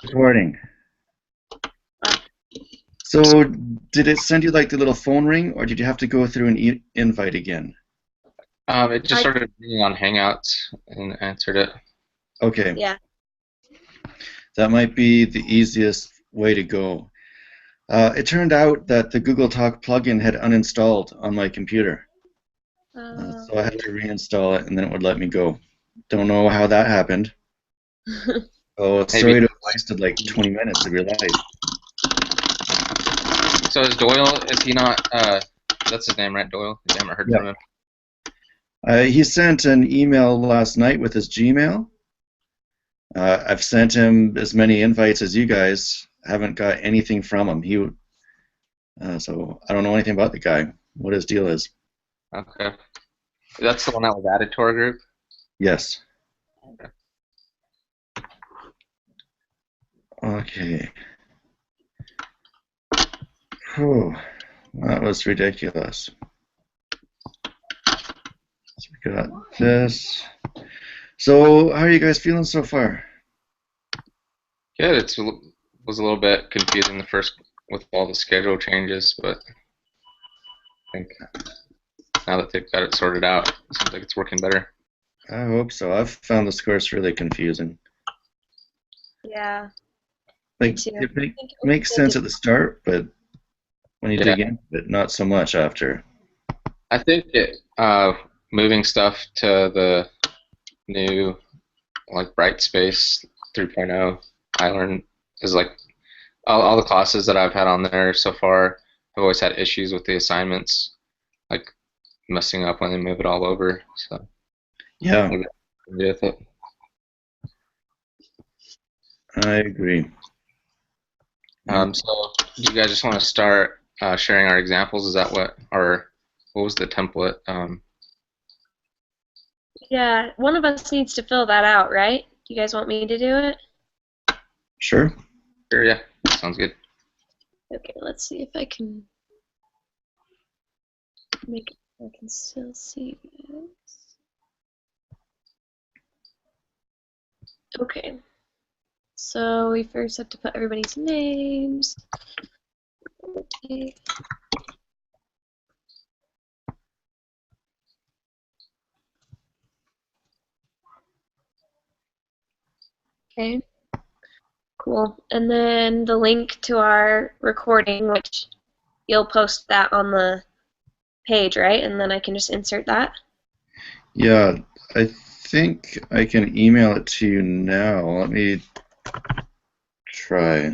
Recording. So, did it send you like the little phone ring, or did you have to go through an invite again? It just I started reading on Hangouts and answered it. Okay, yeah. that might be the easiest way to go. It turned out that the Google Talk plugin had uninstalled on my computer, Uh, so I had to reinstall it, and then it would let me go. Don't know how that happened. Oh, Maybe. sorry to have wasted like 20 minutes of your life. So is Doyle? Is he not? That's his name, right? Doyle. You haven't heard Yeah. from him. He sent an email last night with his Gmail. I've sent him as many invites as you guys. Haven't got anything from him. So I don't know anything about the guy. What his deal is? Okay. That's the one that was added to our group. Yes. Okay. Okay. Whew. That was ridiculous. So we got this. So how are you guys feeling so far? Good. Was a little bit confusing the first with all the schedule changes, but I think now that they've got it sorted out, it seems like it's working better. I hope so. I've found this course really confusing. yeah, me Like too. it I think it makes was sense at the start, but when you Yeah, dig into it, not so much after. I think moving stuff to the new like Brightspace 3.0 I learned is like all the classes that I've had on there so far have always had issues with the assignments, like messing up when they move it all over. So Yeah, maybe I can do with it. I agree. So do you guys just want to start sharing our examples? Is that what was the template? Yeah, one of us needs to fill that out, right? Do you guys want me to do it? Sure. Sure, yeah, sounds good. Okay, let's see if I can make it. I can still see it. Okay, so we first have to put everybody's names. Okay. Okay, cool. And then the link to our recording, which you'll post that on the page, right? And then I can just insert that. Yeah, I think I can email it to you now. Let me try.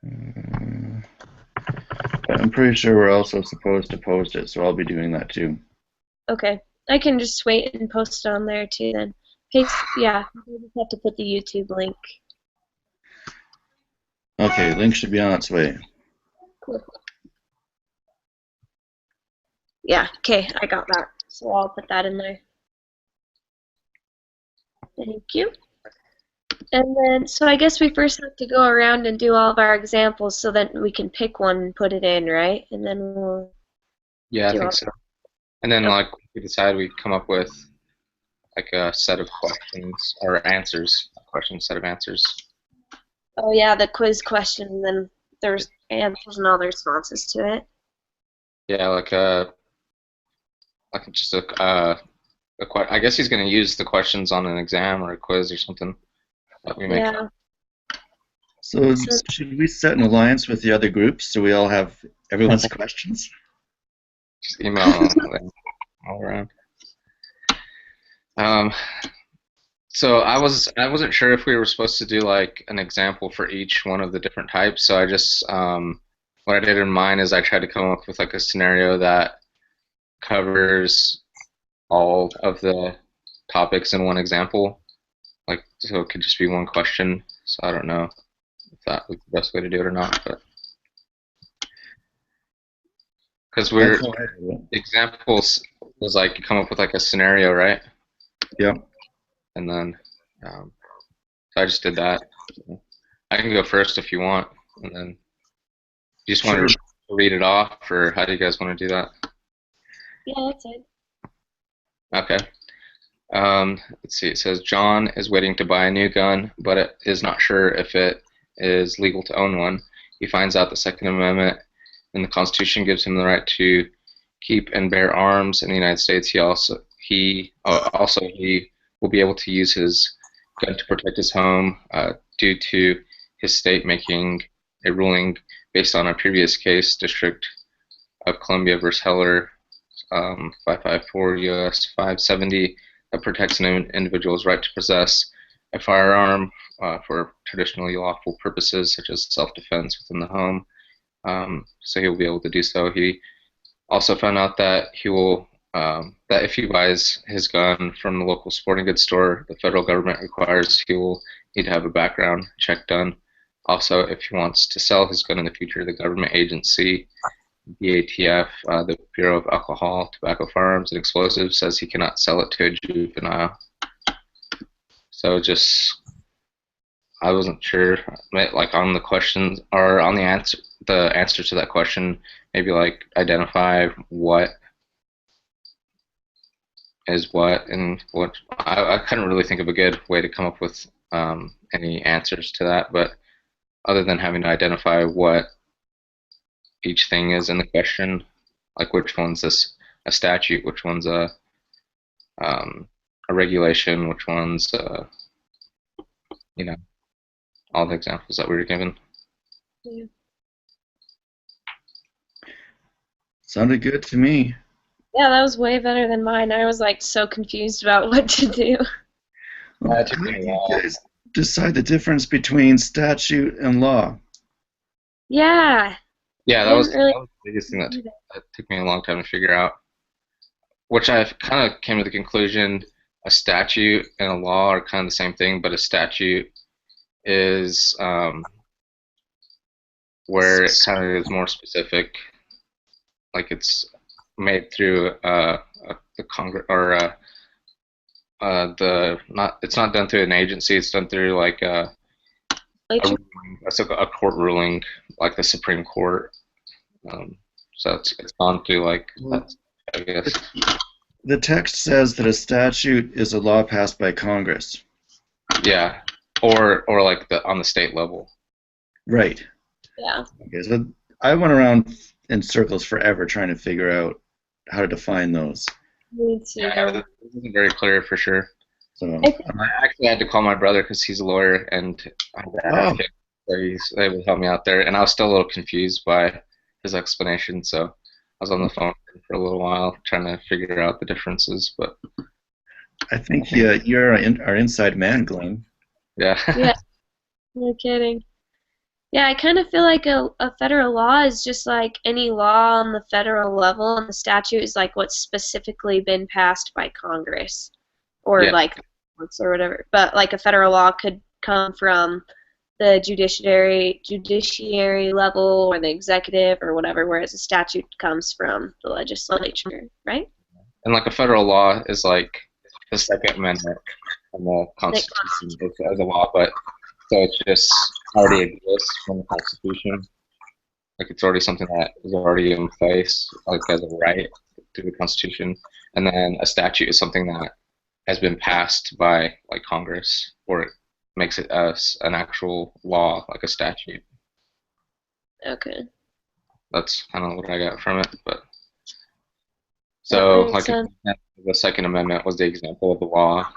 Uh, I'm pretty sure we're also supposed to post it, so I'll be doing that too. Okay, I can just wait and post it on there too then. Paste, yeah, we just have to put the YouTube link. Okay, link should be on its way. Cool. Yeah, okay, I got that. So I'll put that in there. Thank you. And then, so I guess we first have to go around and do all of our examples so that we can pick one and put it in, right? And then we'll Yeah, I do think all. so. And then Okay. like we decide we come up with like a set of questions or answers, a question set of answers. Oh yeah, the quiz question, and then there's answers and all the responses to it. Yeah, like just I guess he's going to use the questions on an exam or a quiz or something that we make. Yeah. So So should we set an alliance with the other groups so we all have everyone's questions? Just email them all around. Um, so I wasn't sure if we were supposed to do like an example for each one of the different types. So I just what I did in mine is I tried to come up with like a scenario that covers all of the topics in one example. Like so it could just be one question. So I don't know if that was the best way to do it or not, but because That's we're how I do it. examples was like you come up with like a scenario, right? Yeah. And then um, so I just did that. So I can go first if you want, and then you just want Sure. to read it off, or how do you guys want to do that? yeah, that's it. Okay. Let's see. It says John is waiting to buy a new gun, but it is not sure if it is legal to own one. He finds out the Second Amendment in the Constitution gives him the right to keep and bear arms in the United States. He will be able to use his gun to protect his home due to his state making a ruling based on a previous case, District of Columbia versus Heller, 554 U.S. 570, that protects an individual's right to possess a firearm for traditionally lawful purposes such as self-defense within the home. So he will be able to do so. He also found out that that if he buys his gun from the local sporting goods store, the federal government requires he will need to have a background check done. Also, if he wants to sell his gun in the future, the government agency, BATF, the Bureau of Alcohol, Tobacco, Firearms, and Explosives, says he cannot sell it to a juvenile. So I wasn't sure, like on the questions or on the answer to that question, maybe like identify what is what and what. I couldn't really think of a good way to come up with any answers to that, but other than having to identify what each thing is in the question, like which one's a statute, which one's a regulation, which one's you know all the examples that we were given. Yeah. Sounded good to me. Yeah, that was way better than mine. I was like so confused about what to do. Well, It took how me did a you while. guys decide the difference between statute and law? Yeah, Yeah, I didn't really that was the biggest thing do that. that took me a long time to figure out. Which I kind of came to the conclusion a statute and a law are kind of the same thing, but a statute is where it kind of is more specific, like it's made through the Congress or the not. It's not done through an agency. It's done through like a Later. ruling, a court ruling, like the Supreme Court. Um, so it's gone through like Well, that, I guess. the text says that a statute is a law passed by Congress. Yeah, or like on the state level. Right. Yeah. Okay, so I went around in circles forever trying to figure out how to define those. Me too. Yeah, it wasn't very clear for sure. So, I think, I actually had to call my brother because he's a lawyer, and I had to ask oh, him. So he's able to help me out there, and I was still a little confused by his explanation. So I was on the phone for a little while trying to figure out the differences. But I think you're our inside man, Glenn. yeah, yeah, no kidding. Yeah, I kind of feel like a federal law is just like any law on the federal level, and the statute is like what's specifically been passed by Congress or yeah, like courts or whatever. But like a federal law could come from the judiciary level or the executive or whatever, whereas a statute comes from the legislature, right? and like a federal law is like the Second Amendment in the Like, Constitution as a law, but so it's just already exists from the Constitution. Like it's already something that is already in place, like as a right through the Constitution. And then a statute is something that has been passed by like Congress, or it makes it an actual law, like a statute. okay, That's kind of what I got from it. But that so, makes like sense. the Second Amendment was the example of the law,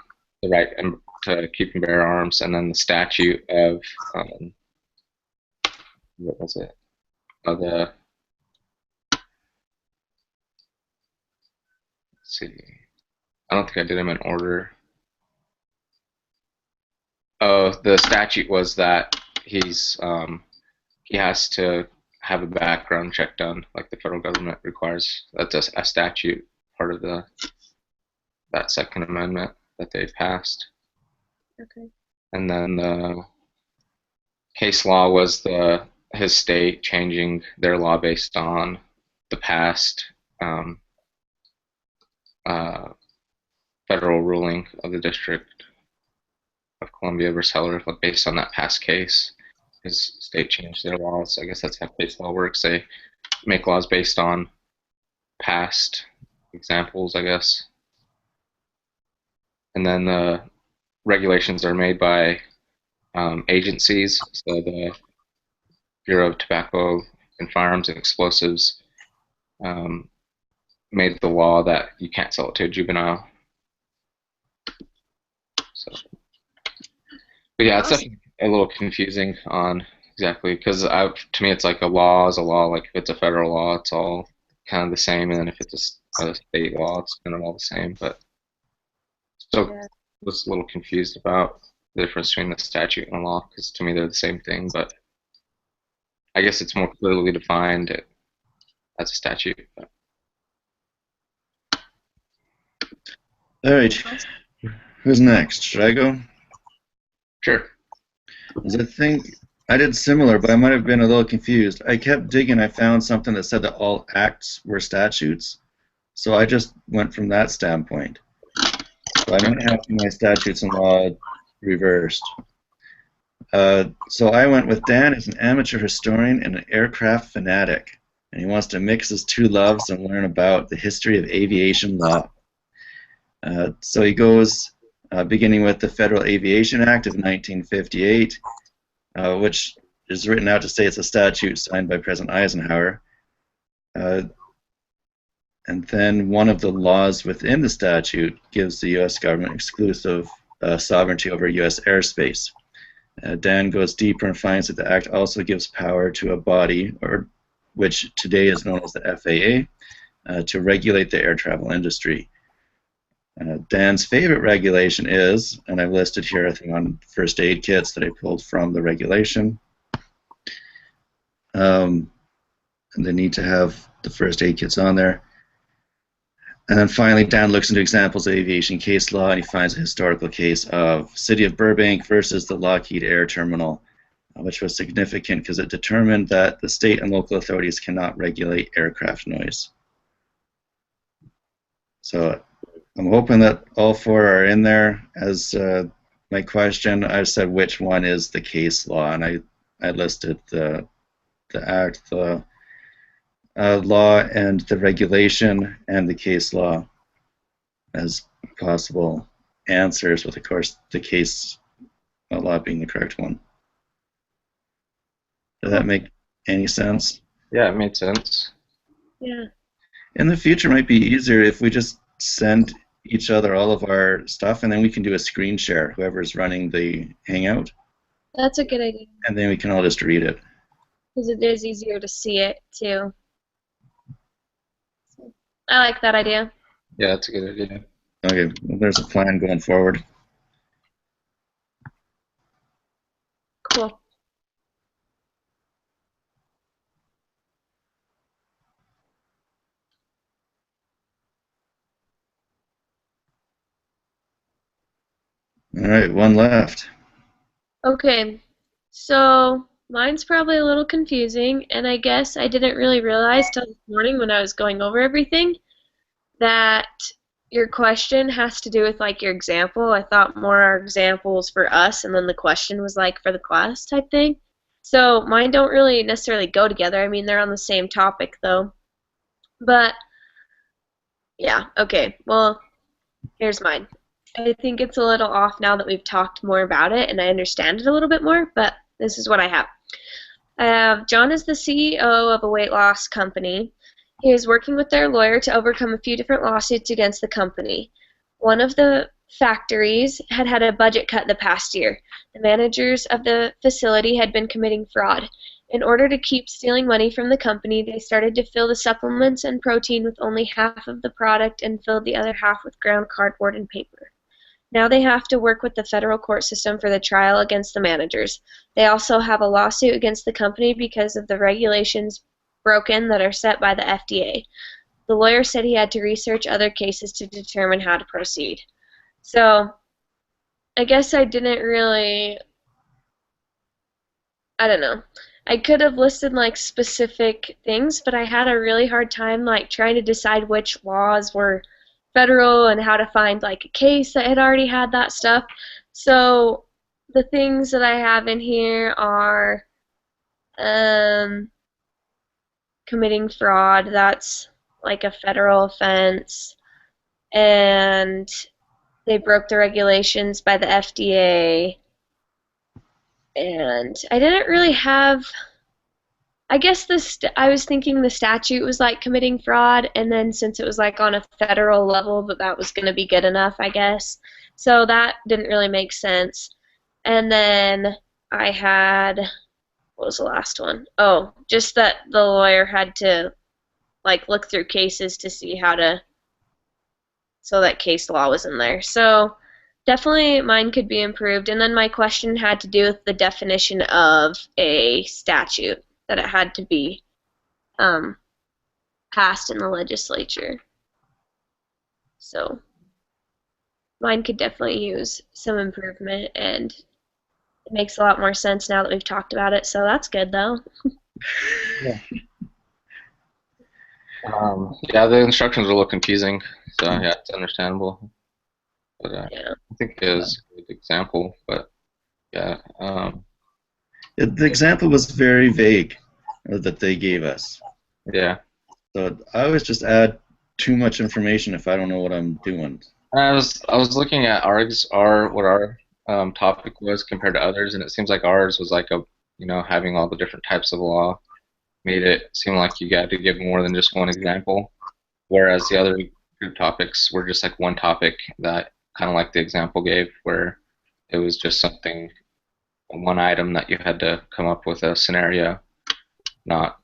the right to keep and bear arms, and then the statute of what was it? The let's see, I don't think I did them in order. Oh, the statute was that he has to have a background check done, like the federal government requires. That's a statute, part of that Second Amendment that they passed. Okay. And then the case law was his state changing their law based on the past um, uh, federal ruling of the District of Columbia versus Heller, based on that past case. His state changed their laws. I guess that's how case law works. They make laws based on past examples, I guess. and then the regulations are made by agencies. So the Bureau of Tobacco and Firearms and Explosives um, made the law that you can't sell it to a juvenile. So, but yeah, it's Awesome. definitely a little confusing on exactly because to me it's like a law is a law. Like if it's a federal law, it's all kind of the same, and then if it's a state law, it's kind of all the same. But so Yeah. I was a little confused about the difference between the statute and the law because to me they're the same thing, but I guess it's more clearly defined as a statute. But All right, who's next? Should I go? sure. 'Cause I think I did similar, but I might have been a little confused. I kept digging. I found something that said that all acts were statutes, so I just went from that standpoint. So I Okay. might have my statutes and law reversed. So I went with Dan as an amateur historian and an aircraft fanatic, and he wants to mix his two loves and learn about the history of aviation law. So he goes beginning with the Federal Aviation Act of 1958, which is written out to say it's a statute signed by President Eisenhower. And then one of the laws within the statute gives the U.S. government exclusive sovereignty over U.S. airspace. Dan goes deeper and finds that the act also gives power to a body, or which today is known as the FAA, to regulate the air travel industry. Dan's favorite regulation is, and I've listed here, I think, on first aid kits that I pulled from the regulation. And they need to have the first aid kits on there. And then finally, Dan looks into examples of aviation case law, and he finds a historical case of City of Burbank versus the Lockheed Air Terminal, which was significant because it determined that the state and local authorities cannot regulate aircraft noise. So I'm hoping that all four are in there. As my question, I said which one is the case law, and I listed the act, the law, and the regulation, and the case law as possible answers, with, of course, the case law being the correct one. Does that make any sense? Yeah, it made sense. Yeah. In the future, it might be easier if we just send each other all of our stuff, and then we can do a screen share, whoever's running the Hangout, That's a good idea and then we can all just read it. because it is easier to see it too. So, I like that idea. Yeah, that's a good idea. Okay, well, there's a plan going forward. Cool. All right, one left. Okay, so mine's probably a little confusing, and I guess I didn't really realize till this morning when I was going over everything that your question has to do with like your example. I thought more our examples for us, and then the question was like for the class type thing. So mine don't really necessarily go together. I mean, they're on the same topic though. But yeah, okay. Well, here's mine. I think it's a little off now that we've talked more about it and I understand it a little bit more, but this is what I have. John is the CEO of a weight loss company. He is working with their lawyer to overcome a few different lawsuits against the company. One of the factories had had a budget cut the past year. The managers of the facility had been committing fraud. In order to keep stealing money from the company, they started to fill the supplements and protein with only half of the product and filled the other half with ground cardboard and paper. Now they have to work with the federal court system for the trial against the managers. They also have a lawsuit against the company because of the regulations broken that are set by the FDA. The lawyer said he had to research other cases to determine how to proceed. So, I guess I didn't really, I don't know. I could have listed like specific things, but I had a really hard time like trying to decide which laws were federal and how to find like a case that had already had that stuff. So the things that I have in here are committing fraud, that's like a federal offense, and they broke the regulations by the FDA, and I didn't really have. I guess I was thinking the statute was like committing fraud, and then since it was like on a federal level, that was going to be good enough, I guess. So that didn't really make sense. And then I had, what was the last one? Oh, just that the lawyer had to like look through cases to see how to, so that case law was in there. So definitely mine could be improved. And then my question had to do with the definition of a statute, that it had to be um, passed in the legislature. So mine could definitely use some improvement, and it makes a lot more sense now that we've talked about it. So that's good, though. Yeah. Yeah, the instructions are a little confusing, so yeah, it's understandable. But Yeah. I think it was a good example, but yeah. The example was very vague that they gave us. Yeah. So I always just add too much information if I don't know what I'm doing. I was looking at what our topic was compared to others, and it seems like ours was like having all the different types of law made it seem like you got to give more than just one example, whereas the other group topics were just like one topic that kind of like the example gave, where it was just something, one item that you had to come up with a scenario, not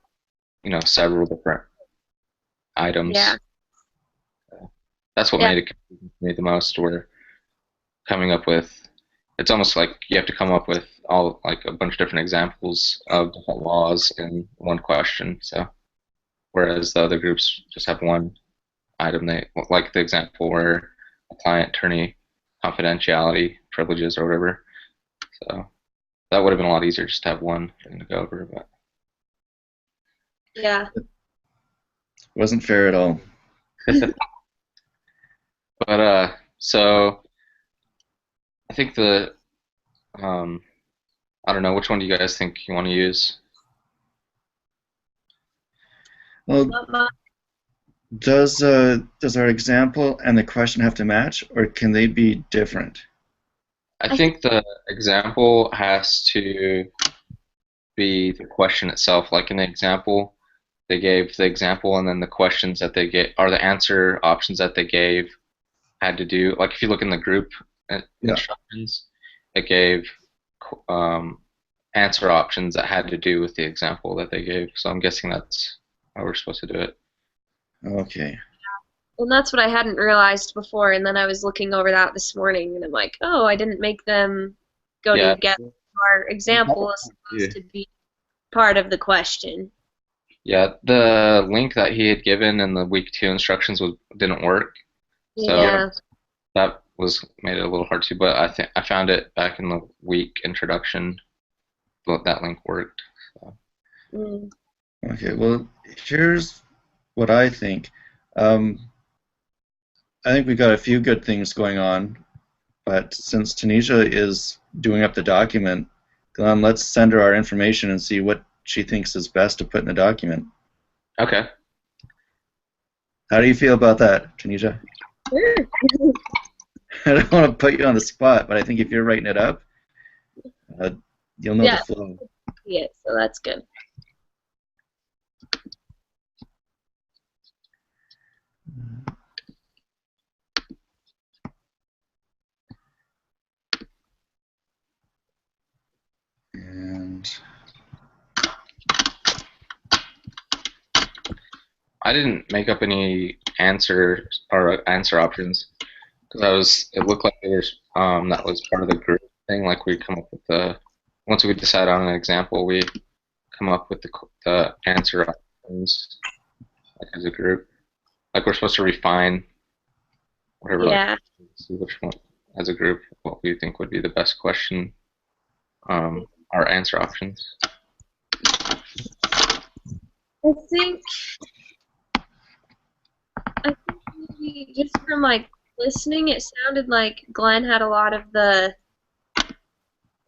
several different items. Yeah. That's what Yeah. made it confusing to me the most. Where coming up with, it's almost like you have to come up with all like a bunch of different examples of different laws in one question. So whereas the other groups just have one item, they like the example where a client-attorney confidentiality privileges or whatever. So that would have been a lot easier just to have one thing to go over. But Yeah. It wasn't fair at all. but so I think I don't know, which one do you guys think you want to use? Well, does our example and the question have to match, or can they be different? I think the example has to be the question itself. Like in the example, they gave the example, and then the questions that they gave, or the answer options that they gave, had to do. Like if you look in the group instructions, it gave answer options that had to do with the example that they gave. So I'm guessing that's how we're supposed to do it. Okay. And that's what I hadn't realized before, and then I was looking over that this morning, and I'm like, oh, I didn't make them go Yeah. together. Our example is supposed to be part of the question. Yeah, the link that he had given in the week 2 instructions didn't work. So Yeah. that made it a little hard to, but I found it back in the week introduction. That link worked. So. Mm. Okay. Well, here's what I think. I think we've got a few good things going on, but since Tanisha is doing up the document, Glenn, let's send her our information and see what she thinks is best to put in the document. Okay. How do you feel about that, Tanisha? Sure. I don't want to put you on the spot, but I think if you're writing it up, you'll know the flow. Yeah, so that's good. And I didn't make up any answer options because it looked like that was part of the group thing. Like we come up with once we decide on an example, we come up with the answer options like as a group. Like we're supposed to refine whatever. Yeah. Like, see which one as a group what we think would be the best question. Our answer options. I think maybe just from like listening, it sounded like Glenn had a lot of the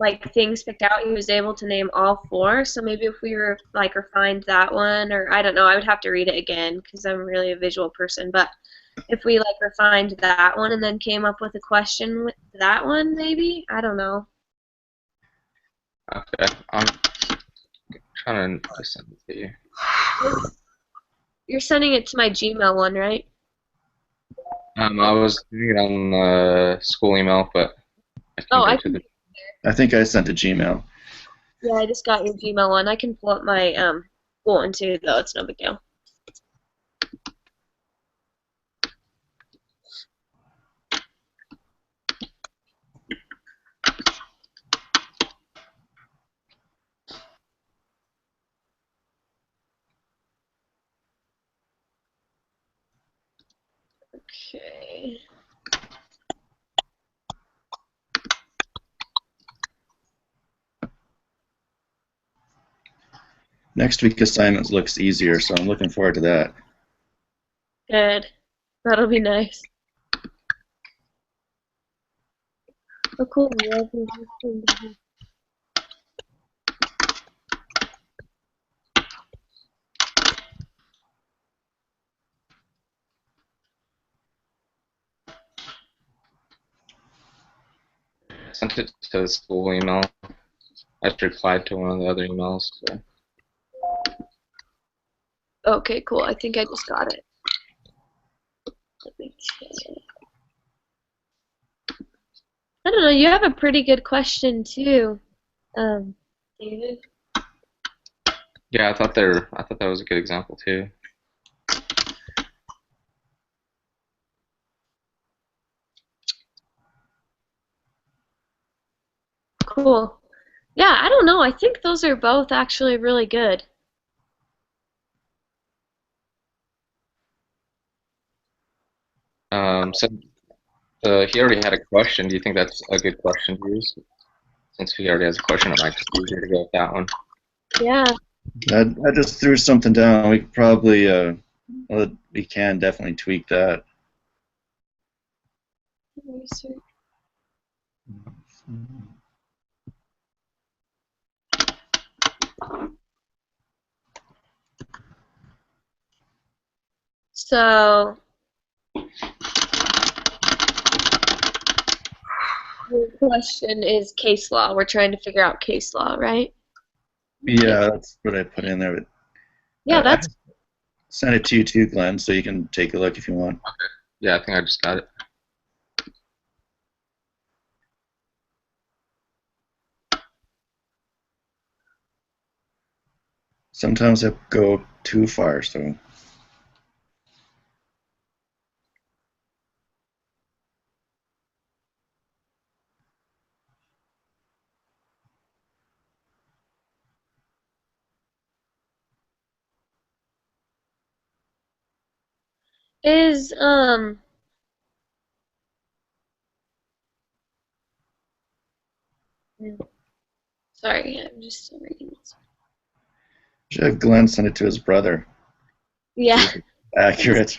like things picked out. He was able to name all 4. So maybe if we were like refined that one, or I don't know, I would have to read it again because I'm really a visual person. But if we like refined that one and then came up with a question with that one, maybe? I don't know. Okay, I'm trying to send it to you. You're sending it to my Gmail one, right? I was doing it on the school email, but I can Oh, go I to can. the. I think I sent a Gmail. Yeah, I just got your Gmail one. I can pull up my school one too, though. It's no big deal. Okay. Next week assignments looks easier, so I'm looking forward to that. Good. That'll be nice. Oh, cool. I sent it to the school email. I just replied to one of the other emails. So. Okay, cool. I think I just got it. Let me check. I don't know. You have a pretty good question too, David. Yeah, I thought that was a good example too. Cool. Yeah, I don't know. I think those are both actually really good. So he already had a question. Do you think that's a good question to use? Since he already has a question, it might just be easier to go with that one. Yeah. I just threw something down. We could probably, well, we can definitely tweak that. So the question is case law. We're trying to figure out case law, right? Yeah, that's what I put in there. Yeah, I that's sent it to you too, Glenn, so you can take a look if you want. Yeah, I think I just got it. Sometimes I go too far, so. is sorry, I'm just reading this. Should have Glenn send it to his brother. Yeah. Accurate.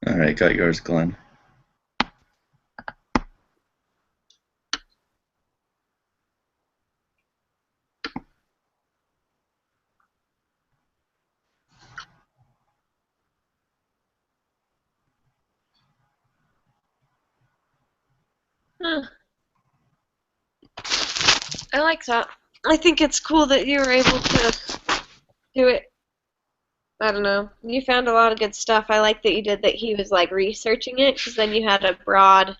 All right, got yours, Glenn. Huh. I like that. I think it's cool that you were able to do it. I don't know. You found a lot of good stuff. I like that you did that he was like researching it because then you had a broad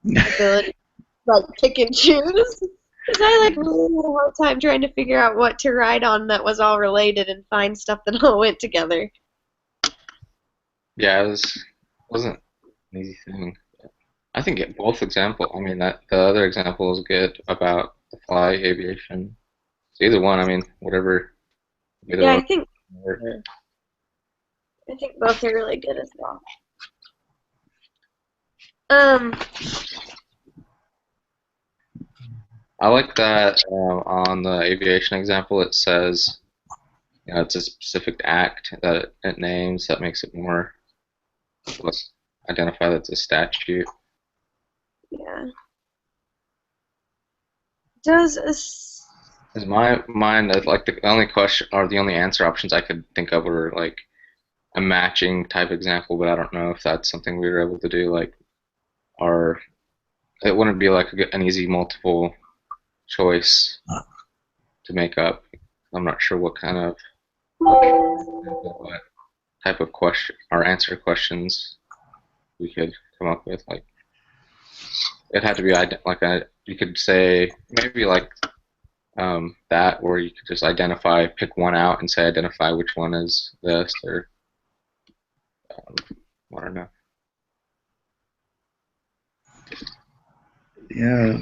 ability to like pick and choose. Because I like really had a hard time trying to figure out what to write on that was all related and find stuff that all went together. Yeah, wasn't an easy thing. I think both example. I mean, that the other example is good about the fly aviation. So either one, I mean, whatever. Either Yeah, one. I think both are really good as well. Um, I like that on the aviation example it says, it's a specific act that it names that makes it more, let's identify that's a statute. yeah. Does a Because my mind, like the only question or the only answer options I could think of were like a matching type example, but I don't know if that's something we were able to do. Like, or it wouldn't be like an easy multiple choice to make up. I'm not sure what kind of what type of question or answer questions we could come up with. Like, it had to be like you could say maybe like that, where you could just pick one out and say identify which one is this, or I don't know. Yeah.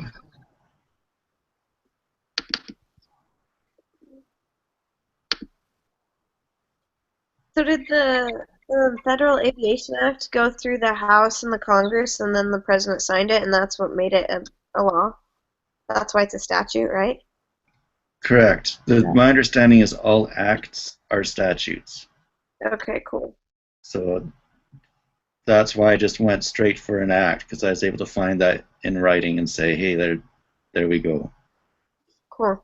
So did the Federal Aviation Act go through the House and the Congress, and then the president signed it, and that's what made it a law? That's why it's a statute, right? Correct. My understanding is all acts are statutes. Okay, cool. So that's why I just went straight for an act, because I was able to find that in writing and say, hey, there we go. Cool.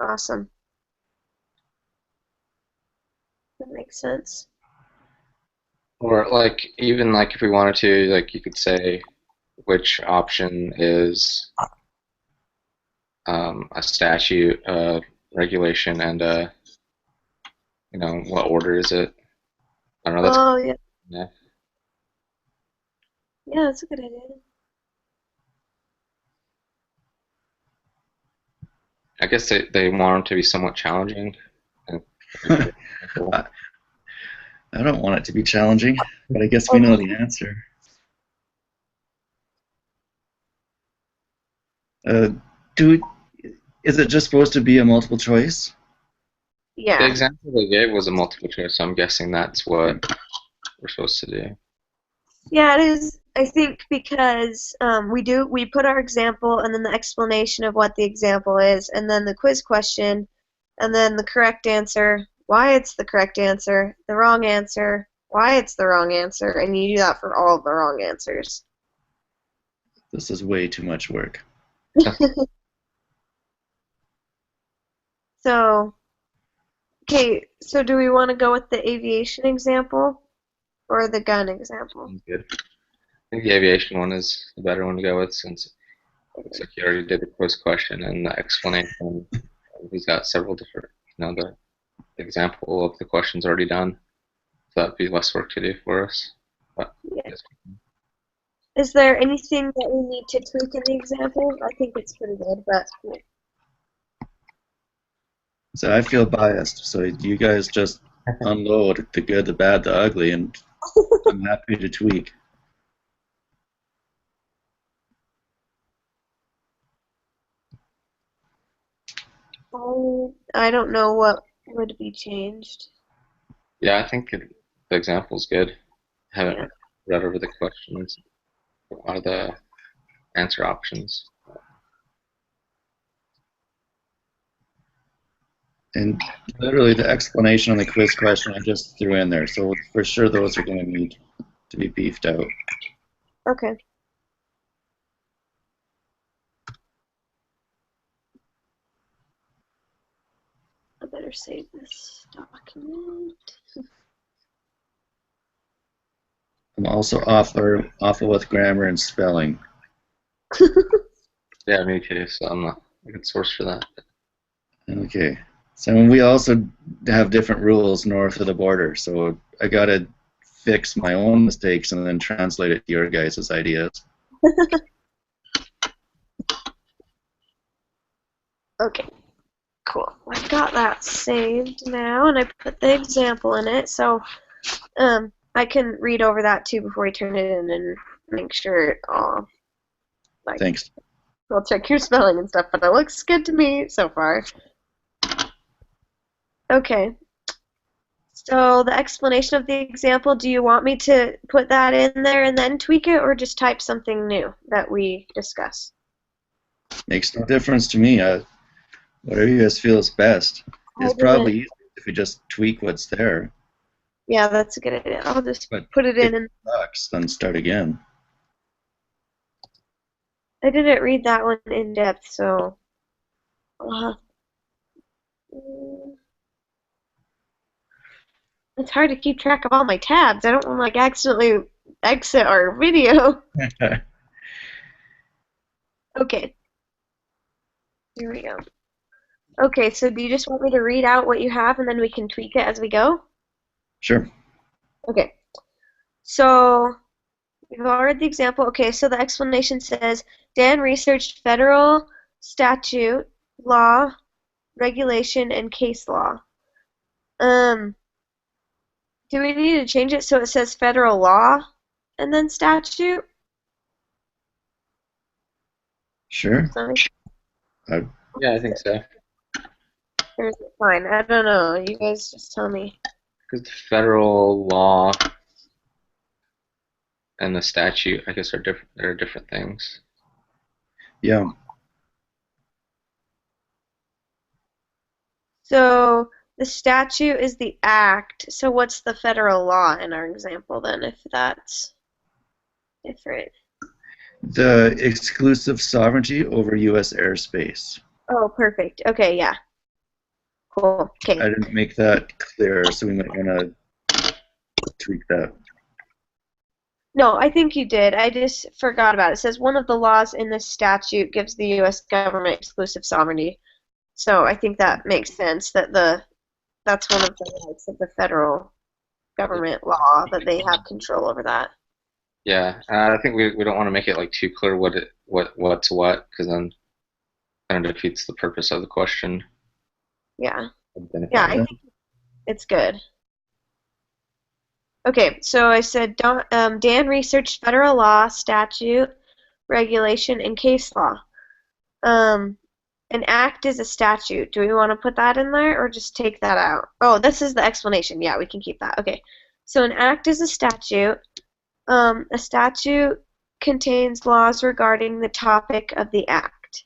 Awesome. That makes sense. Or like even like if we wanted to, like you could say which option is a statute, regulation, and what order is it? I don't know. That's Oh, yeah. yeah. Yeah, that's a good idea. I guess they want them to be somewhat challenging. I don't want it to be challenging, but I guess we know the answer. Is it just supposed to be a multiple choice? The Yeah. example they gave was a multiple choice, so I'm guessing that's what we're supposed to do. Yeah, it is. I think because we put our example and then the explanation of what the example is, and then the quiz question, and then the correct answer, why it's the correct answer, the wrong answer, why it's the wrong answer, and you do that for all of the wrong answers. This is way too much work. So, okay, so do we want to go with the aviation example or the gun example? Good. I think the aviation one is the better one to go with, since it looks like you already did the quiz question and the explanation. He's got several different, the example of the question's already done, so that'd be less work to do for us. But Yeah. Is there anything that we need to tweak in the example? I think it's pretty good, but yeah. So I feel biased. So you guys just unload the good, the bad, the ugly, and I'm happy to tweak. I don't know what would be changed. yeah, I think the example's good. I haven't Yeah. read over the questions or the answer options. And literally the explanation on the quiz question I just threw in there. So for sure those are going to need to be beefed out. Okay. I better save this document. I'm also awful with grammar and spelling. Yeah, me too. So I'm not a good source for that. Okay. So we also have different rules north of the border. So I got to fix my own mistakes and then translate it to your guys' ideas. Okay. Cool. I've got that saved now, and I put the example in it, so I can read over that too before we turn it in and make sure it all. Thanks. I'll check your spelling and stuff, but it looks good to me so far. Okay. So the explanation of the example, do you want me to put that in there and then tweak it, or just type something new that we discuss? Makes no difference to me. Whatever you guys feel is best. I It's didn't. probably easier if we just tweak what's there. Yeah, that's a good idea. I'll just But put it if in. it And sucks, then start again. I didn't read that one in depth, so uh, it's hard to keep track of all my tabs. I don't want to like accidentally exit our video. Okay, here we go. Okay, so do you just want me to read out what you have and then we can tweak it as we go? Sure. Okay, so we've all read the example. Okay, so the explanation says Dan researched federal statute, law, regulation, and case law. Um, do we need to change it so it says federal law and then statute? Sure. Sorry, I, Yeah, I think so. or is it fine? I don't know. You guys just tell me. Because the federal law and the statute, I guess, are different. They're different things. yeah. So the statute is the act. So what's the federal law in our example then, if that's different? The exclusive sovereignty over U.S. airspace. Oh, perfect. Okay, yeah. Cool. Okay. I didn't make that clear, so we might want to tweak that. No, I think you did. I just forgot about it. It says one of the laws in this statute gives the U.S. government exclusive sovereignty. So I think that makes sense that that's one of the rights of the federal government law that they have control over that. Yeah, I think we don't want to make it like too clear what's what, because then kind of defeats the purpose of the question. Yeah. Identify Yeah, I it. think it's good. Okay, so I said Dan researched federal law, statute, regulation, and case law. An act is a statute. Do we want to put that in there or just take that out? Oh, this is the explanation. Yeah, we can keep that. Okay. So an act is a statute. A statute contains laws regarding the topic of the act.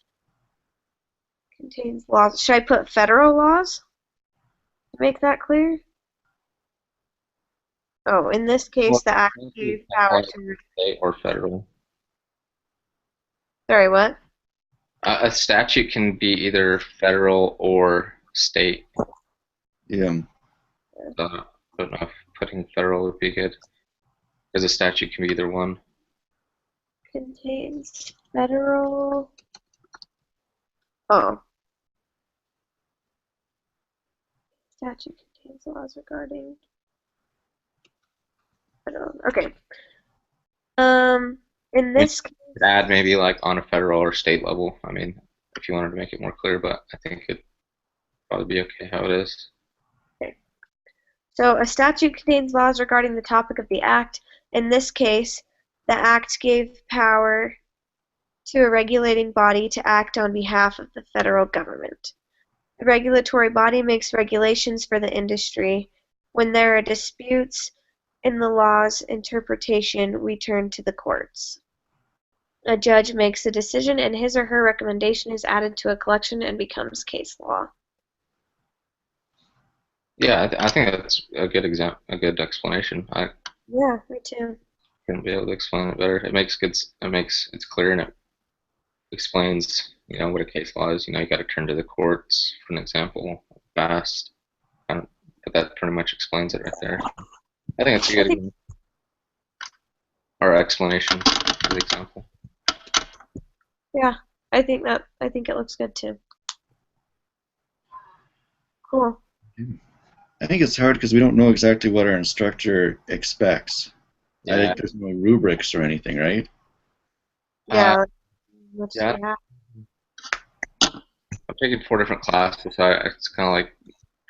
Contains laws. Should I put federal laws to make that clear? Oh, in this case, Well, the act maybe gave it's power not to. state or federal. Sorry, what? A statute can be either federal or state. Yeah. So I don't know if putting federal would be good, because a statute can be either one. Contains federal. Oh. Statute contains laws regarding. Federal. Okay. In We this case, could add maybe like on a federal or state level. I mean, if you wanted to make it more clear, but I think it'd probably be okay how it is. okay. So a statute contains laws regarding the topic of the act. In this case, the act gave power to a regulating body to act on behalf of the federal government. The regulatory body makes regulations for the industry. When there are disputes in the law's interpretation, we turn to the courts. A judge makes a decision and his or her recommendation is added to a collection and becomes case law. Yeah, I think that's a good a good explanation. I Yeah, me too. couldn't be able to explain it better. It's clear and it explains, what a case law is. You got to turn to the courts for an example fast. But that pretty much explains it right there. I think it's a good or explanation for the example. Yeah, I think it looks good too. Cool. I think it's hard because we don't know exactly what our instructor expects. I Yeah. think there's no rubrics or anything, right? Yeah. Let's yeah. see how. I'm taking 4 different classes, so it's kind of like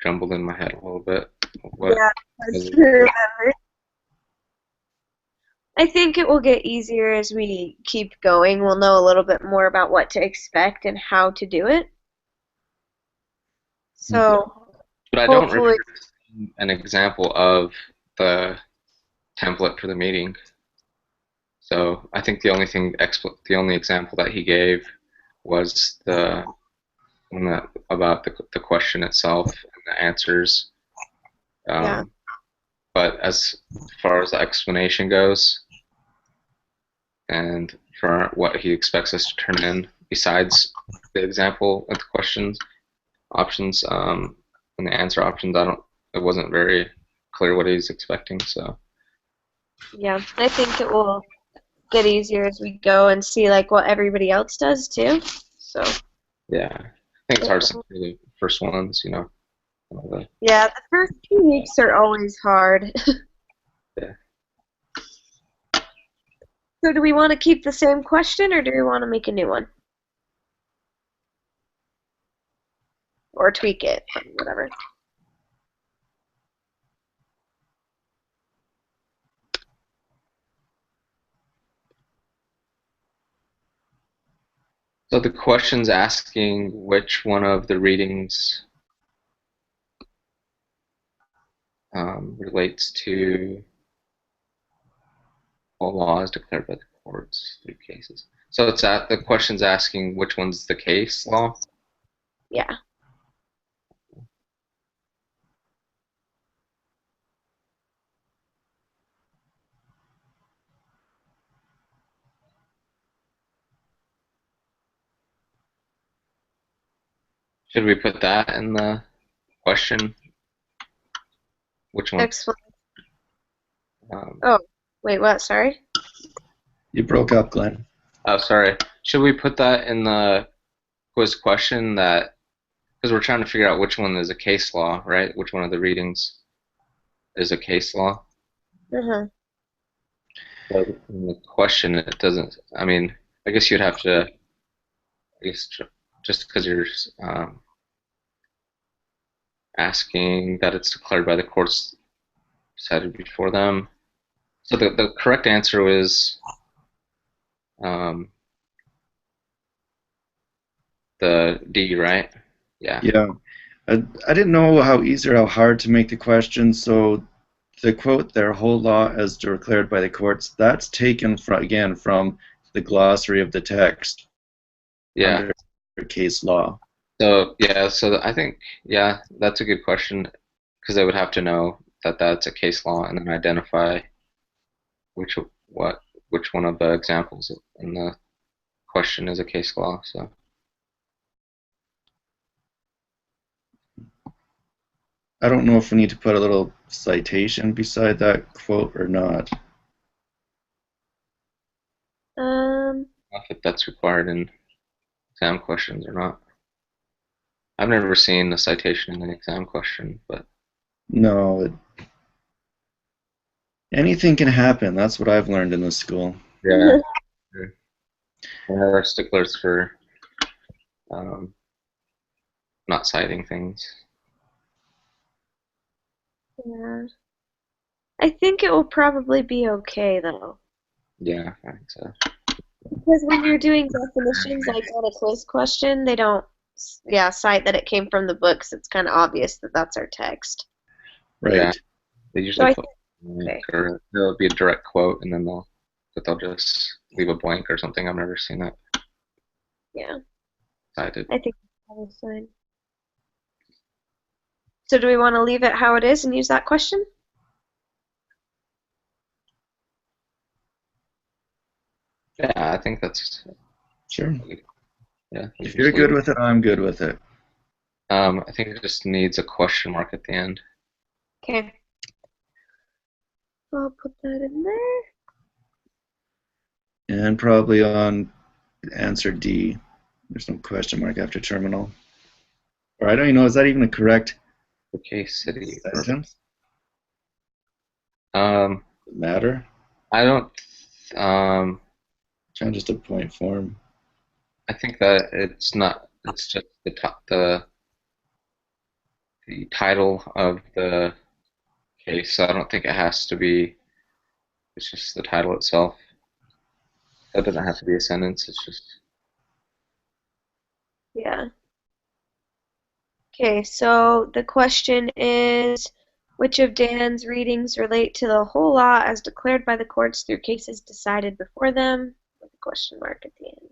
jumbled in my head a little bit. What Yeah, that's true. I think it will get easier as we keep going. We'll know a little bit more about what to expect and how to do it. So But I don't hopefully, remember an example of the template for the meeting. So I think the only example that he gave was the one about the question itself and the answers. yeah, Um, but as far as the explanation goes, and for what he expects us to turn in, besides the example of the questions options and the answer options, I don't. It wasn't very clear what he's expecting. So yeah. I think it will get easier as we go and see like what everybody else does too. So yeah, I think it's hard for the first ones, yeah, the first 2 weeks are always hard. Yeah. So do we want to keep the same question or do we want to make a new one? Or tweak it, whatever. So the question's asking which one of the readings relates to all laws declared by the courts through cases. So the question's asking which one's the case law. Yeah. Should we put that in the question? Which one? Explain. Um, Oh, wait, what? Sorry? You broke up, Glenn. oh, sorry. Should we put that in the quiz question that because we're trying to figure out which one is a case law, right? Which one of the readings is a case law? Uh-huh. But in the question, it doesn't. I mean, I guess you'd have to. I guess just because you're asking that it's declared by the courts decided before them. So the correct answer is um, the D, right? Yeah. Yeah. I didn't know how easy or how hard to make the question, so the quote there, whole law as declared by the courts, that's taken from, again, from the glossary of the text Yeah. under case law. So yeah. So I think that's a good question because they would have to know that that's a case law and then identify which what which one of the examples in the question is a case law. So I don't know if we need to put a little citation beside that quote or not. if that's required in exam questions or not. I've never seen a citation in an exam question, but No, anything can happen. That's what I've learned in this school. yeah, there are sticklers for um, not citing things. Yeah. I think it will probably be okay though. Yeah, I think so. Because when you're doing definitions like on a quiz question, they don't cite that it came from the books. It's kind of obvious that that's our text. Yeah, Right. they So usually I put think blank, okay. or there'll be a direct quote, and then they'll just leave a blank or something. I've never seen that Yeah, cited. I think that was fine. So do we want to leave it how it is and use that question? Yeah, I think that's Sure. yeah. We If can you're just leave good it. with it, I'm good with it. I think it just needs a question mark at the end. Okay. I'll put that in there. And probably on answer D, there's no question mark after terminal. Or I don't even know, is that even a correct The case city. sentence? Um, Does it matter? I don't. Um, Kind of just a point form. I think that it's not. It's just the title of the case. So I don't think it has to be. It's just the title itself. That doesn't have to be a sentence. It's just Yeah. Okay, so the question is, which of Dan's readings relate to the whole law as declared by the courts through cases decided before them? With a question mark at the end.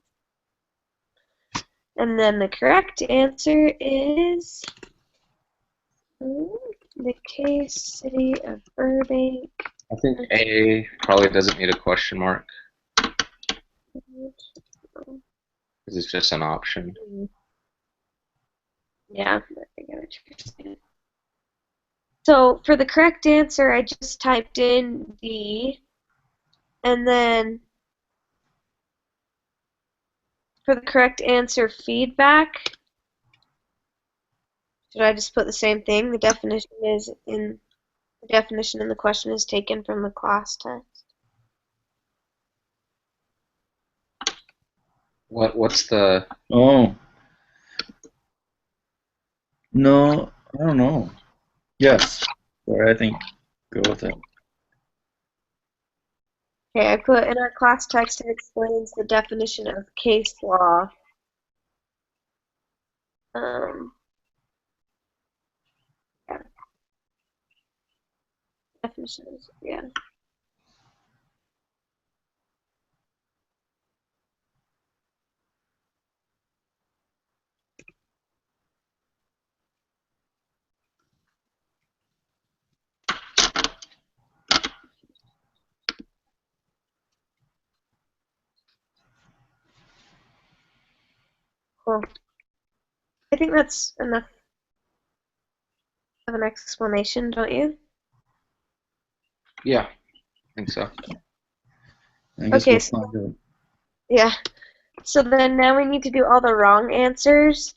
And then the correct answer is the case City of Burbank. I think A probably doesn't need a question mark because it's just an option. Yeah, I get what you're saying. So for the correct answer, I just typed in D, and then for the correct answer, feedback, should I just put the same thing? The definition in the question is taken from the class text. What's the? Oh. No, I don't know. Yes. Sorry, I think go with it. Okay, I put in our class text, it explains the definition of case law. Yeah. Definitions, yeah. Cool. I think that's enough of an explanation, don't you? Yeah, I think so. I guess Okay, we'll so, find out. yeah. So then now we need to do all the wrong answers.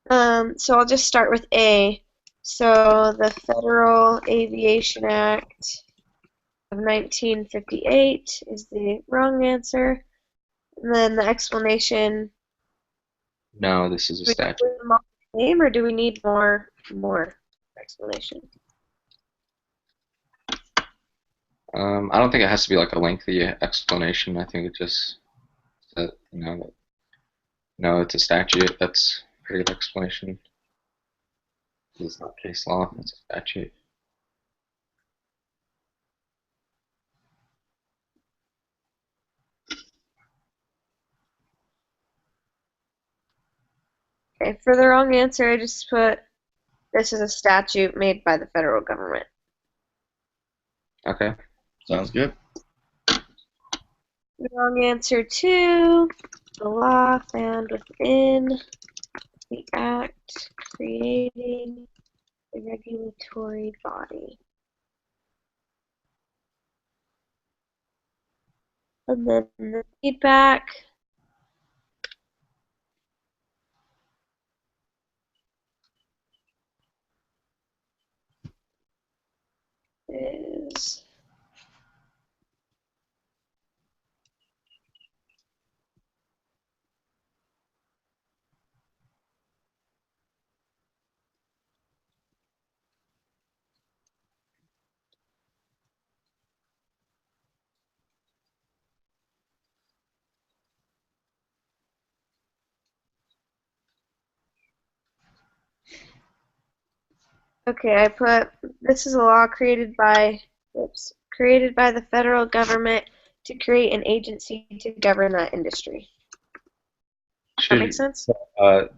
So I'll just start with A. So the Federal Aviation Act of 1958 is the wrong answer. And then the explanation. No, this is a Do we statute. include them all the same, or do we need more explanation? I don't think it has to be like a lengthy explanation. I think it just that no, it's a statute. That's a pretty good explanation. It's not case law. It's a statute. Okay, for the wrong answer, I just put this is a statute made by the federal government. Okay. Sounds good. The wrong answer two, the law found within the act creating the regulatory body. And then the feedback is okay, I put this is a law created by the federal government to create an agency to govern that industry. Does that make sense?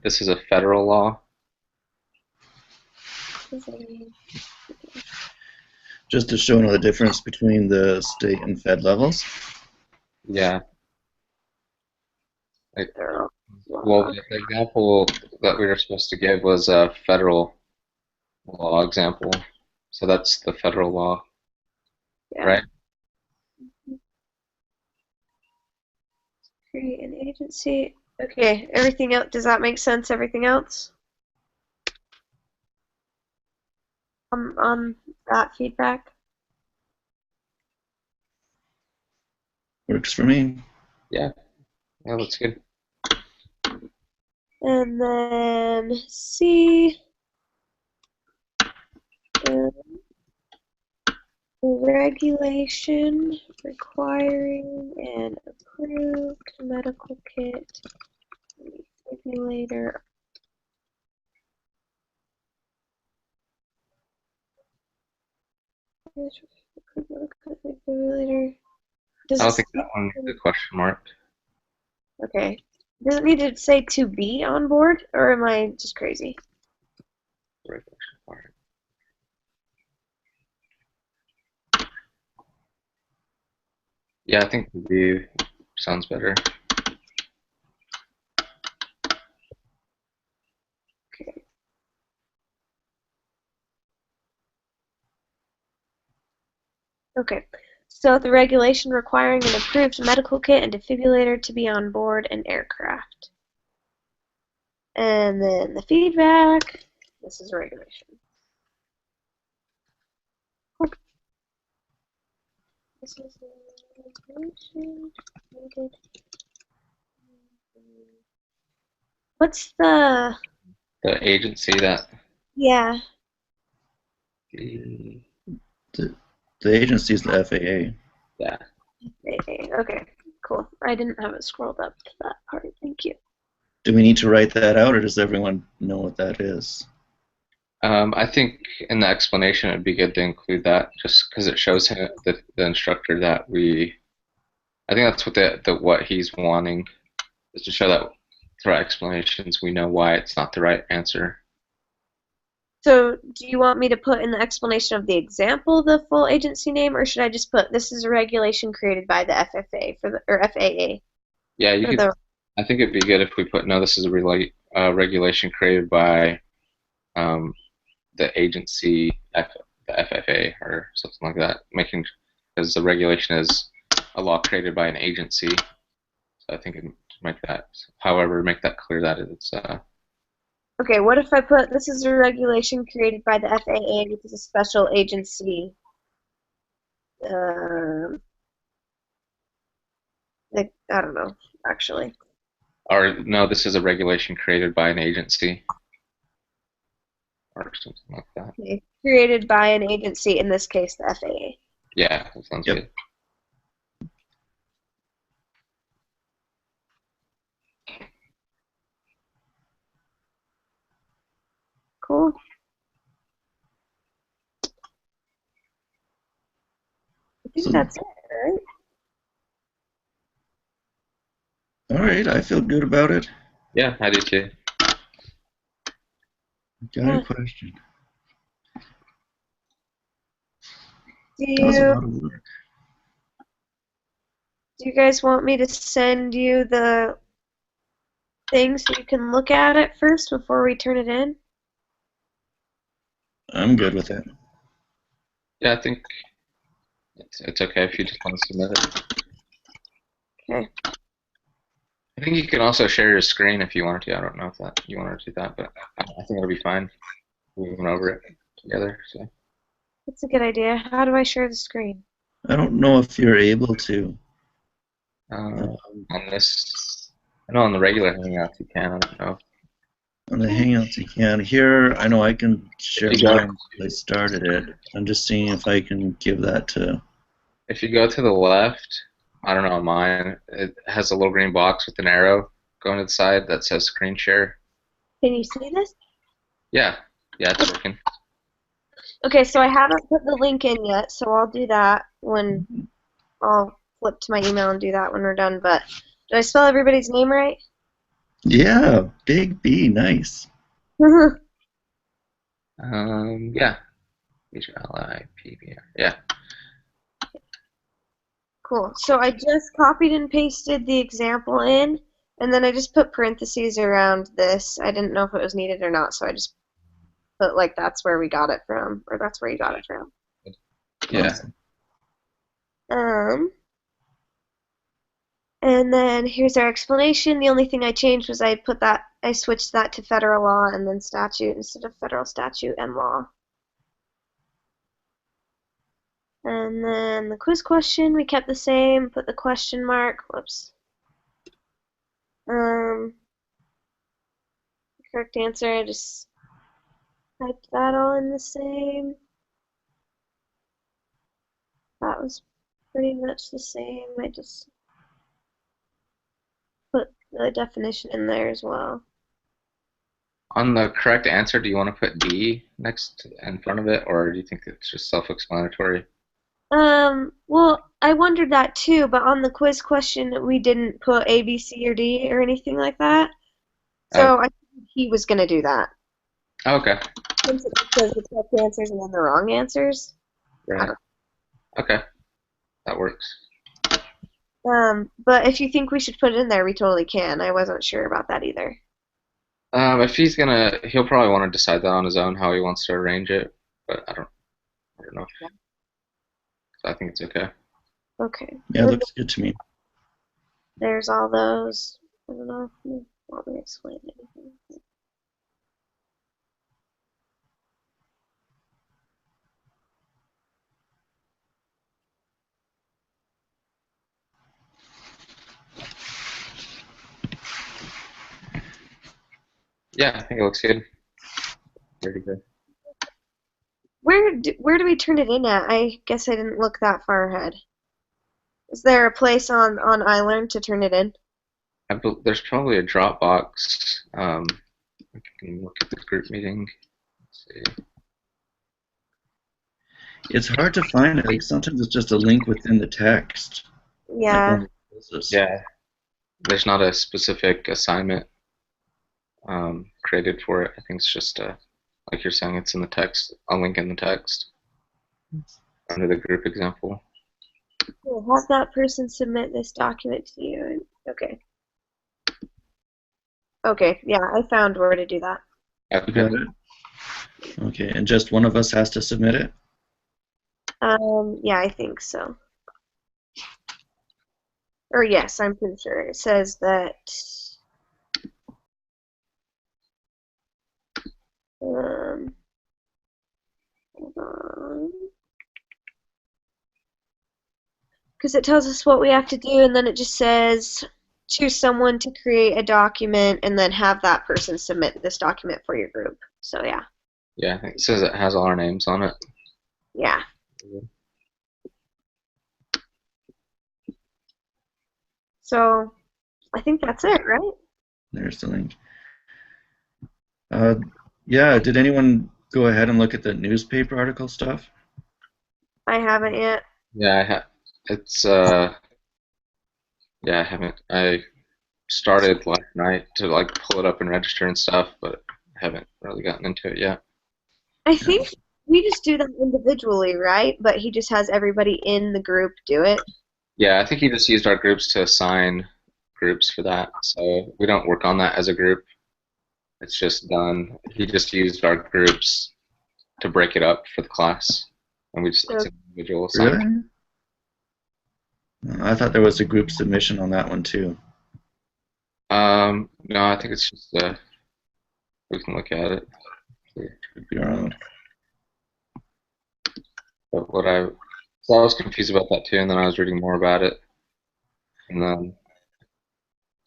This is a federal law. Just to show the difference between the state and fed levels. Yeah. Well, the example that we were supposed to give was a federal law example. So that's the federal law, Yeah. right? Create an agency. Okay, everything else, does that make sense? Everything else? On that feedback? Works for me. Yeah. Yeah, that's good. And then C. Regulation requiring an approved medical kit, defibrillator Does I it don't think say, that one needs a question mark. okay. Does it need to say to be on board, or am I just crazy? Regulation required. Yeah, I think the view sounds better. Okay. Okay. So the regulation requiring an approved medical kit and defibrillator to be on board an aircraft. And then the feedback. This is regulation. This is regulation. What's the? The agency that Yeah. the The agency is the FAA. yeah. Okay. Cool. I didn't have it scrolled up to that part. Thank you. Do we need to write that out, or does everyone know what that is? I think in the explanation it'd be good to include that just because it shows him the instructor that we. I think that's what what he's wanting is to show that through our explanations we know why it's not the right answer. So, do you want me to put in the explanation of the example the full agency name, or should I just put this is a regulation created by the FFA or FAA Yeah, you for could. the? I think it'd be good if we put no. This is a regulation created by the agency, the FFA, or something like that. Making because the regulation is a law created by an agency. So I think it make that. However, make that clear that it's. Okay, what if I put this is a regulation created by the FAA, which is a special agency? Like, I don't know, actually. Or no, this is a regulation created by an agency, or something like that. Okay, created by an agency, in this case, the FAA. Yeah, that sounds Yep. good. Cool. I think So, that's it, right? all right, I feel good about it. Yeah, I do too. Got a question. Do That was a you lot of work. do you guys want me to send you the thing so you can look at it first before we turn it in? I'm good with it. Yeah, I think it's okay if you just want to submit it. Okay. I think you can also share your screen if you wanted to. I don't know if that you wanted to do that, but I think it'll be fine. We went over it together. So That's a good idea. How do I share the screen? I don't know if you're able to. on this, I know on the regular Hangouts you can. I don't know. On the Hangouts you can. Here, I know I can share If you go, mine. I started it. I'm just seeing if I can give that to. if you go to the left, I don't know on mine. It has a little green box with an arrow going to the side that says screen share. Can you see this? Yeah, it's working. Okay, so I haven't put the link in yet, so I'll do that when I'll flip to my email and do that when we're done. But did I spell everybody's name right? Yeah, Big B, nice. Yeah. H-L-I-P-B-R. Yeah. Cool. So I just copied and pasted the example in, and then I just put parentheses around this. I didn't know if it was needed or not, so I just put like that's where we got it from, or that's where you got it from. Yeah. Awesome. And then here's our explanation. The only thing I changed was I switched that to federal law and then statute instead of federal statute and law. And then the quiz question, we kept the same, put the question mark, whoops. Correct answer, I just typed that all in the same. That was pretty much the same. I just put the definition in there as well. On the correct answer, do you want to put D next in front of it, or do you think it's just self-explanatory? Well, I wondered that too, but on the quiz question, we didn't put A, B, C, or D or anything like that. Oh, So I think he was gonna do that. okay, Since it says the correct answers and then the wrong answers. I right. don't Okay, that works. But if you think we should put it in there, we totally can. I wasn't sure about that either. If he'll probably want to decide that on his own how he wants to arrange it, but I don't know. So I think it's okay. Okay. Yeah, it looks good to me. There's all those. I don't know if you want me to explain anything. Yeah, I think it looks good. Pretty good. Where do we turn it in at? I guess I didn't look that far ahead. Is there a place on iLearn to turn it in? There's probably a Dropbox. I can look at the group meeting. Let's see. It's hard to find. I think sometimes it's just a link within the text, like Yeah. one of the quizzes. Yeah, there's not a specific assignment created for it. I think it's just like you're saying, it's in the text, a link in the text under the group example. Cool. Have that person submit this document to you. Okay. Okay. Yeah, I found where to do that. You Okay. got it? Okay, and just one of us has to submit it? Yeah, I think so. Or yes, I'm pretty sure. It says that hold on. Because it tells us what we have to do, and then it just says choose someone to create a document and then have that person submit this document for your group. So yeah. Yeah, I think it says it has all our names on it. Yeah. So I think that's it, right? There's the link. Yeah, did anyone go ahead and look at the newspaper article stuff? I haven't yet. Yeah, it's yeah, I haven't. I started last night to like pull it up and register and stuff, but I haven't really gotten into it yet. I think we just do them individually, right? But he just has everybody in the group do it. Yeah, I think he just used our groups to assign groups for that, so we don't work on that as a group. It's just done. He just used our groups to break it up for the class, and we just it's an individual assignment. Really? I thought there was a group submission on that one too. No, I think it's just we can look at it. Could be wrong. But so I was confused about that too, and then I was reading more about it, and then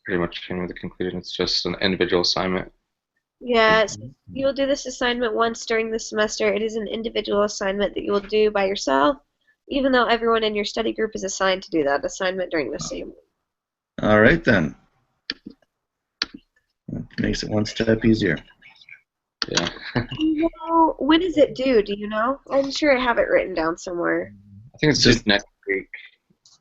pretty much came to the conclusion it's just an individual assignment. Yeah, so you will do this assignment once during the semester. It is an individual assignment that you will do by yourself, even though everyone in your study group is assigned to do that assignment during the same week. All right then. That makes it one step easier. Yeah. When is it due? Do you know? I'm sure I have it written down somewhere. I think it's just next week,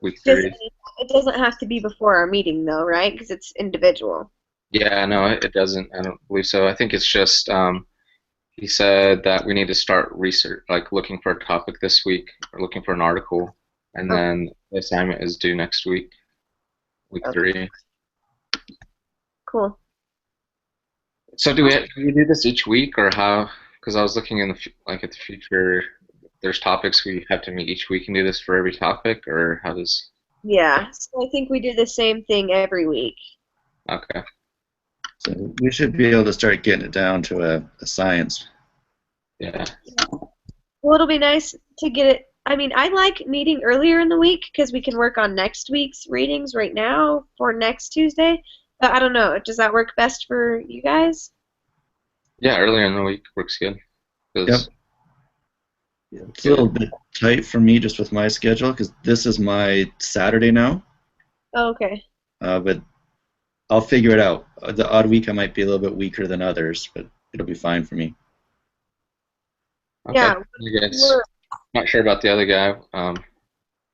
week Just, 3. it doesn't have to be before our meeting, though, right? Because it's individual. Yeah, no, it doesn't. I don't believe so. I think it's just he said that we need to start research, like looking for a topic this week or looking for an article, and then the assignment is due next week, week 3. Cool. So do we do this each week or how? Because I was looking in like at the future, there's topics we have to meet each week and do this for every topic, or how does? Yeah, so I think we do the same thing every week. Okay. So we should be able to start getting it down to a science. Yeah. Well, it'll be nice to get it. I mean, I like meeting earlier in the week because we can work on next week's readings right now for next Tuesday. But I don't know. Does that work best for you guys? Yeah, earlier in the week works good. Yep. It's a little bit tight for me just with my schedule because this is my Saturday now. Oh, okay. But I'll figure it out. The odd week I might be a little bit weaker than others, but it'll be fine for me. Okay. Yeah, I guess not sure about the other guy.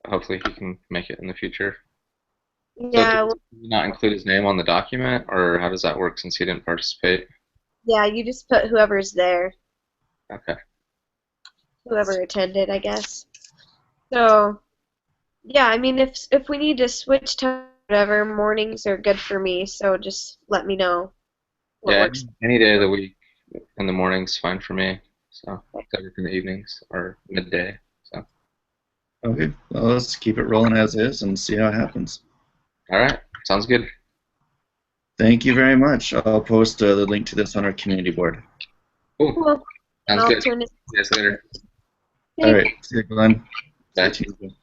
Hopefully he can make it in the future. So yeah, do you not include his name on the document, or how does that work since he didn't participate? yeah. You just put whoever's there, Okay. whoever attended, I guess. So, yeah, I mean, if we need to switch to whatever, mornings are good for me. So just let me know what Yeah, works. any day of the week in the morning's fine for me. So except in the evenings or midday. So Okay, well, let's keep it rolling as is and see how it happens. all right, sounds good. Thank you very much. I'll post the link to this on our community board. Cool. Cool. Sounds I'll good. See turn it. you guys later. All Okay. right, see you, Glenn. See you, Bye. Tuesday.